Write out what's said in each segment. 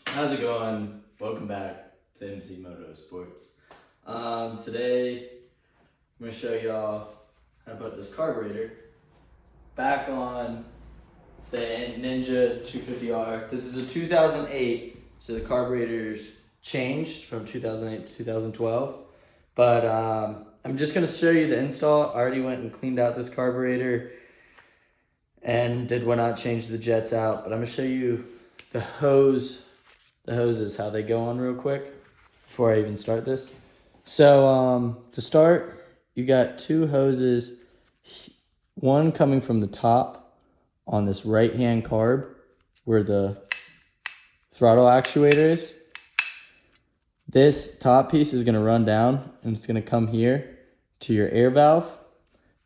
How's it going? Welcome back to MC Motorsports. Today I'm going to show y'all how to put this carburetor back on the Ninja 250R. This is a 2008, so the carburetor's changed from 2008 to 2012. But I'm just going to show you the install. I already went and cleaned out this carburetor and did not change the jets out. But I'm going to show you the hoses, how they go on real quick before I even start this. So to start, you got two hoses, one coming from the top on this right hand carb where the throttle actuator is. This top piece is going to run down and it's going to come here to your air valve.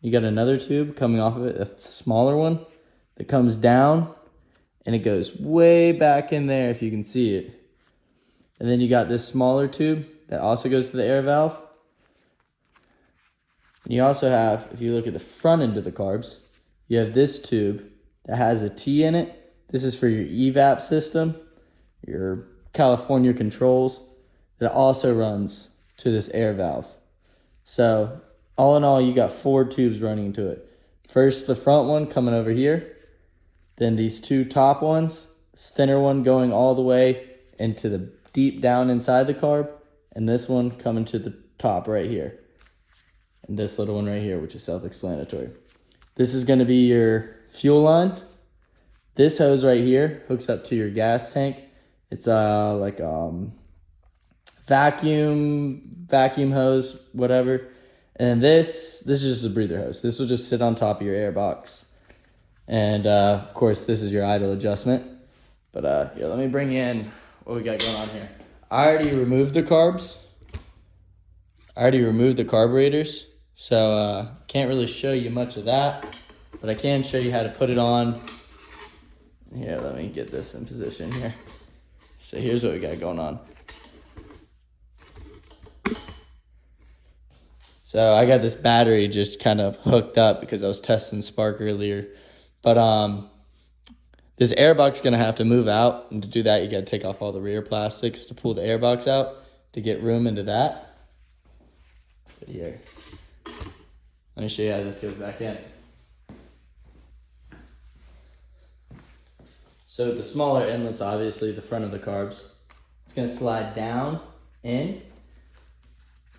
You got another tube coming off of it, a smaller one that comes down and it goes way back in there if you can see it. And then you got this smaller tube that also goes to the air valve. And you also have, if you look at the front end of the carbs, you have this tube that has a T in it. This is for your evap system, your California controls, that also runs to this air valve. So all in all, you got 4 tubes running into it. First, the front one coming over here. Then these 2 top ones, this thinner one going all the way into the deep down inside the carb, and this one coming to the top right here. And this little one right here, which is self-explanatory. This is going to be your fuel line. This hose right here hooks up to your gas tank. It's like vacuum hose, whatever. And this is just a breather hose. This will just sit on top of your airbox. And of course, this is your idle adjustment. But yeah, let me bring in what we got going on here. I already removed the carbs. I already removed the carburetors. So can't really show you much of that. But I can show you how to put it on. Here, let me get this in position here. So here's what we got going on. So I got this battery just kind of hooked up because I was testing spark earlier. But this airbox is going to have to move out. And to do that, you got to take off all the rear plastics to pull the airbox out to get room into that. But here, let me show you how this goes back in. So the smaller inlet's obviously the front of the carbs. It's going to slide down in.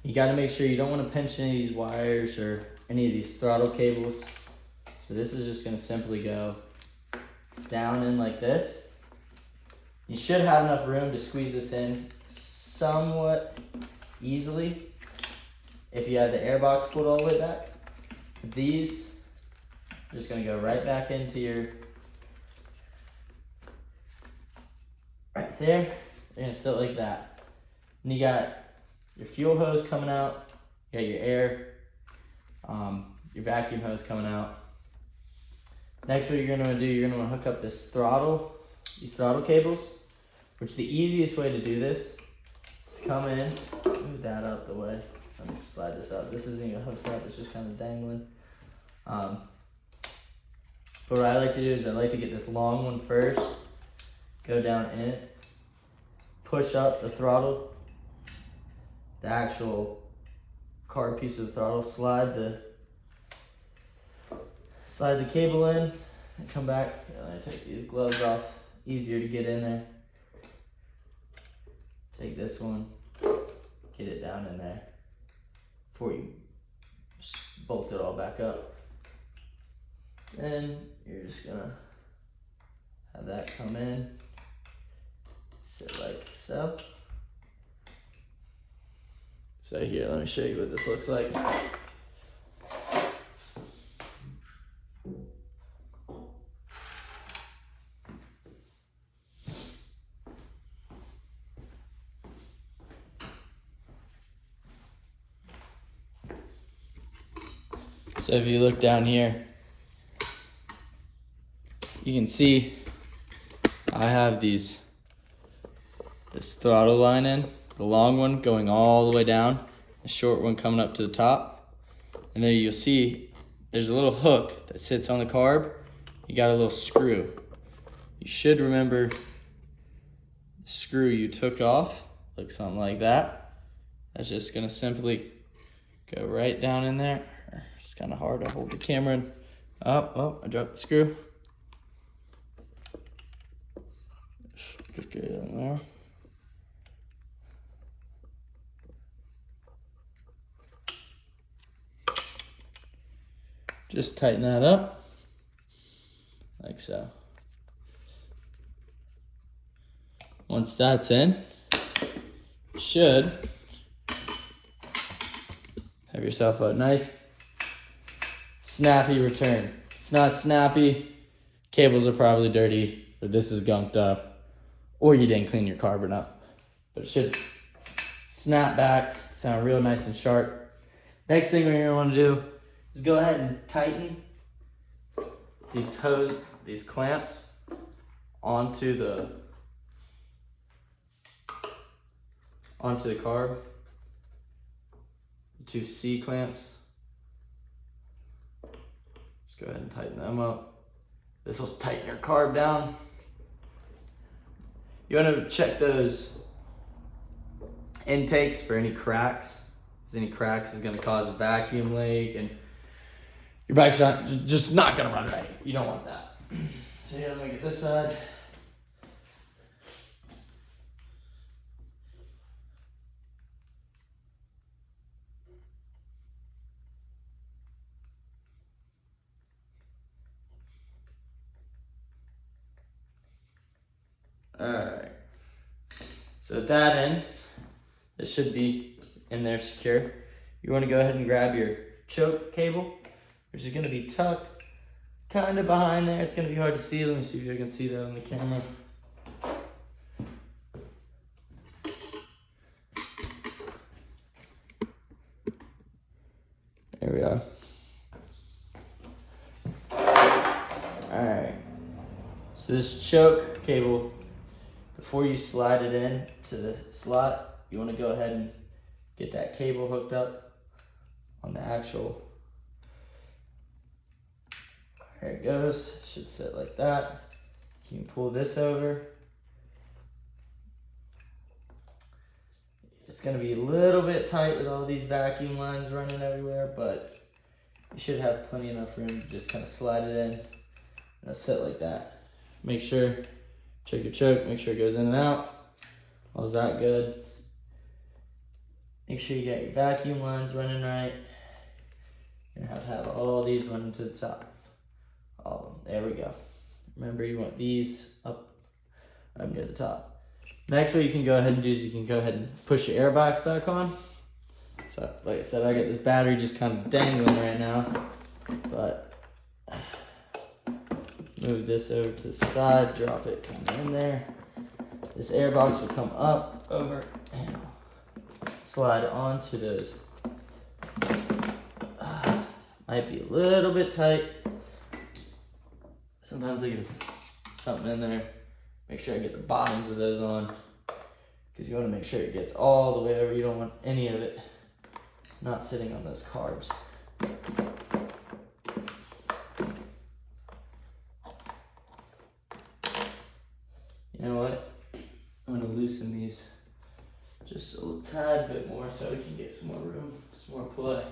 You got to make sure you don't want to pinch any of these wires or any of these throttle cables. So this is just going to simply go down in like this. You should have enough room to squeeze this in somewhat easily if you have the airbox pulled all the way back. These are just going to go right back into your, right there. They're going to sit like that. And you got your fuel hose coming out. You got your air, your vacuum hose coming out. Next, what you're going to want to do, you're going to want to hook up this throttle, these throttle cables, which the easiest way to do this is come in, move that out the way. Let me slide this out. This isn't even hooked up, it's just kind of dangling. But what I like to do is I like to get this long one first, go down in it, push up the throttle, the actual carb piece of the throttle, slide the cable in and come back. And I take these gloves off, easier to get in there. Take this one, get it down in there before you bolt it all back up. Then you're just gonna have that come in, sit like so. So here, let me show you what this looks like. So if you look down here, you can see I have this throttle line in, the long one going all the way down, the short one coming up to the top. And then you'll see there's a little hook that sits on the carb. You got a little screw. You should remember screw you took off, like something like that. That's just gonna simply go right down in there. It's kind of hard to hold the camera up. Oh, I dropped the screw. Just get it in there. Just tighten that up, like so. Once that's in, you should have yourself a nice, snappy return. If it's not snappy, cables are probably dirty, or this is gunked up, or you didn't clean your carb enough. But it should snap back, sound real nice and sharp. Next thing we're gonna wanna do is go ahead and tighten these clamps onto the carb. The 2 C clamps. Just go ahead and tighten them up. This will tighten your carb down. You want to check those intakes for any cracks. Because any cracks is going to cause a vacuum leak and your bike's just not going to run right. You don't want that. So yeah, let me get this side. Alright, so at that end, it should be in there secure. You want to go ahead and grab your choke cable, which is going to be tucked kind of behind there. It's going to be hard to see. Let me see if you can see that on the camera. There we are. Alright, so this choke cable, before you slide it in to the slot, you want to go ahead and get that cable hooked up on the actual. There it goes. Should sit like that. You can pull this over. It's going to be a little bit tight with all these vacuum lines running everywhere, but you should have plenty enough room to just kind of slide it in. And it'll sit like that. Make sure, check your choke, make sure it goes in and out. How's that good? Make sure you got your vacuum lines running right. You're gonna have all these running to the top. All of them, there we go. Remember, you want these up near the top. Next, what you can go ahead and do is you can go ahead and push your airbox back on. So, like I said, I got this battery just kind of dangling right now, but move this over to the side, drop it kind of in there. This airbox will come up, over, and slide onto those. Might be a little bit tight. Sometimes I get something in there. Make sure I get the bottoms of those on, because you want to make sure it gets all the way over. You don't want any of it not sitting on those carbs. You know what? I'm going to loosen these just a little tad bit more so we can get some more room, some more play.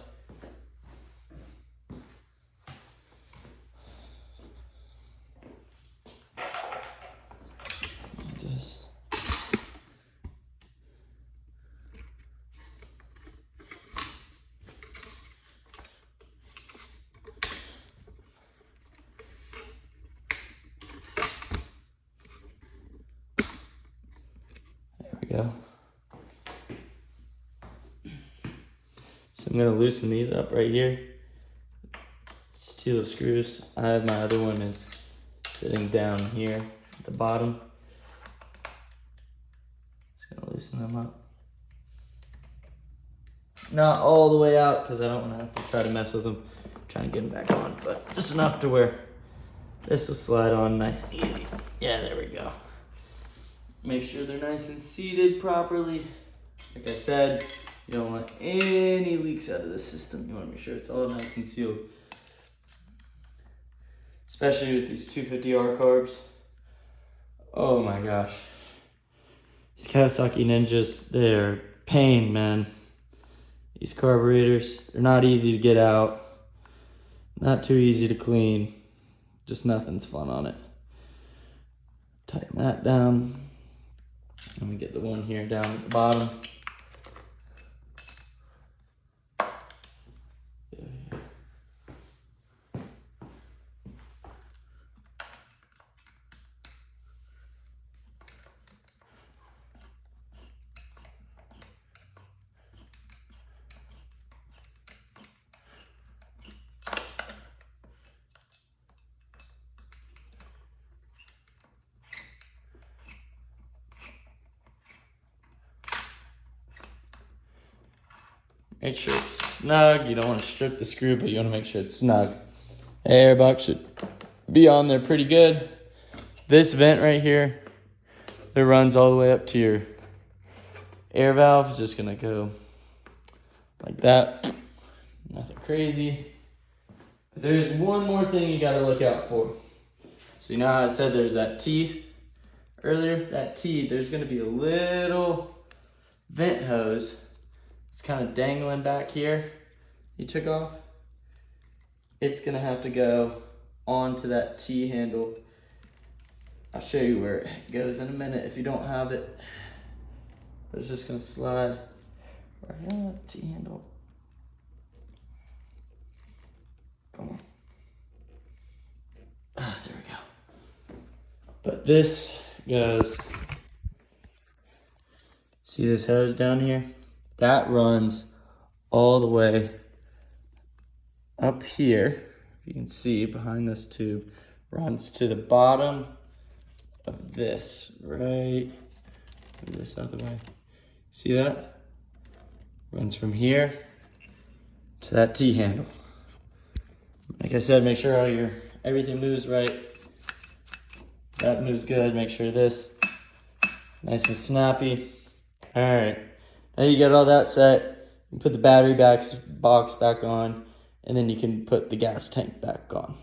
Go. So I'm going to loosen these up right here. It's 2 little screws. I have my other one is sitting down here at the bottom. Just going to loosen them up. Not all the way out because I don't want to have to try to mess with them. I'm trying to get them back on, but just enough to where this will slide on nice and easy. Yeah, there we go. Make sure they're nice and seated properly. Like I said, you don't want any leaks out of the system. You want to make sure it's all nice and sealed. Especially with these 250R carbs. Oh my gosh. These Kawasaki Ninjas, they're pain, man. These carburetors, they're not easy to get out. Not too easy to clean. Just nothing's fun on it. Tighten that down. Let me get the one here down at the bottom. Make sure it's snug. You don't want to strip the screw, but you want to make sure it's snug. The airbox should be on there pretty good. This vent right here that runs all the way up to your air valve is just gonna go like that. Nothing crazy. There's one more thing you gotta look out for. So you know how I said there's that T earlier? That T, there's gonna be a little vent hose. It's kind of dangling back here. You took off. It's gonna have to go onto that T handle. I'll show you where it goes in a minute if you don't have it. But it's just gonna slide right on that T handle. Come on. Ah, there we go. But this goes, see this hose down here? That runs all the way up here. You can see behind this tube, runs to the bottom of this, right? Move this out of the way. See that? Runs from here to that T handle. Like I said, make sure everything moves right. That moves good. Make sure this nice and snappy. All right. Now you got all that set, you put the battery box back on, and then you can put the gas tank back on.